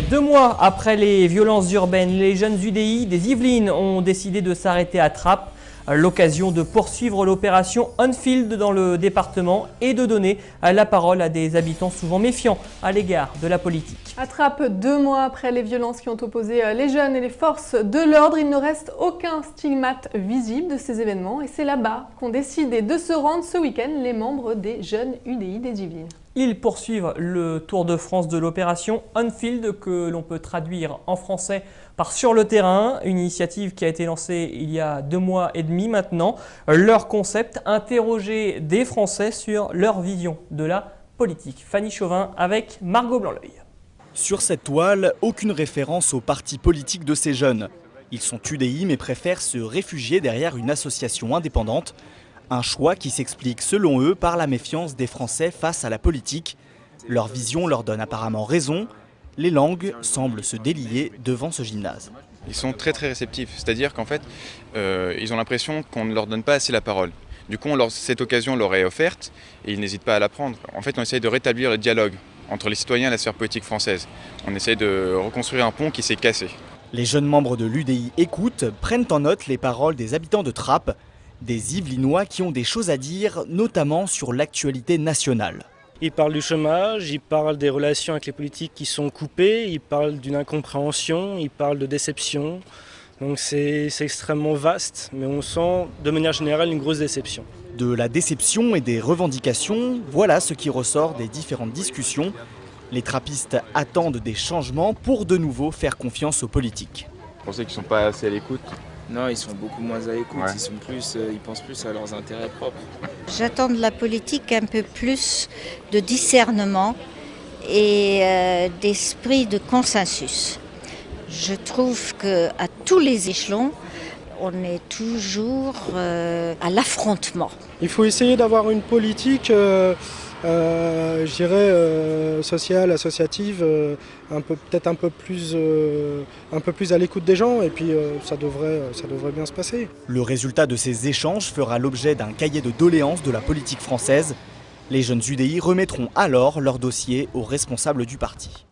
2 mois après les violences urbaines, les jeunes UDI des Yvelines ont décidé de s'arrêter à Trappes. L'occasion de poursuivre l'opération On-Field dans le département et de donner la parole à des habitants souvent méfiants à l'égard de la politique. À Trappes, 2 mois après les violences qui ont opposé les jeunes et les forces de l'ordre, il ne reste aucun stigmate visible de ces événements et c'est là-bas qu'ont décidé de se rendre ce week-end les membres des jeunes UDI des Yvelines. Ils poursuivent le tour de France de l'opération On-Field que l'on peut traduire en français par Sur le terrain, une initiative qui a été lancée il y a 2 mois et demi maintenant. Leur concept, interroger des Français sur leur vision de la politique. Fanny Chauvin avec Margot Blanc-L'Œil. Sur cette toile, aucune référence aux partis politiques de ces jeunes. Ils sont UDI mais préfèrent se réfugier derrière une association indépendante. Un choix qui s'explique selon eux par la méfiance des Français face à la politique. Leur vision leur donne apparemment raison. Les langues semblent se délier devant ce gymnase. Ils sont très réceptifs, c'est-à-dire qu'en fait, ils ont l'impression qu'on ne leur donne pas assez la parole. Du coup, cette occasion leur est offerte et ils n'hésitent pas à la prendre. En fait, on essaye de rétablir le dialogue entre les citoyens et la sphère politique française. On essaye de reconstruire un pont qui s'est cassé. Les jeunes membres de l'UDI écoutent, prennent en note les paroles des habitants de Trappes, des Yvelinois qui ont des choses à dire, notamment sur l'actualité nationale. Ils parlent du chômage, ils parlent des relations avec les politiques qui sont coupées, ils parlent d'une incompréhension, ils parlent de déception. Donc c'est extrêmement vaste, mais on sent de manière générale une grosse déception. De la déception et des revendications, voilà ce qui ressort des différentes discussions. Les trappistes attendent des changements pour de nouveau faire confiance aux politiques. Vous pensez qu'ils ne sont pas assez à l'écoute ? Non, ils sont beaucoup moins à l'écoute, ouais. Ils pensent plus à leurs intérêts propres. J'attends de la politique un peu plus de discernement et d'esprit de consensus. Je trouve qu'à tous les échelons, on est toujours à l'affrontement. Il faut essayer d'avoir une politique sociale, associative, peut-être un peu plus à l'écoute des gens et puis ça devrait bien se passer. Le résultat de ces échanges fera l'objet d'un cahier de doléances de la politique française. Les jeunes UDI remettront alors leur dossier aux responsables du parti.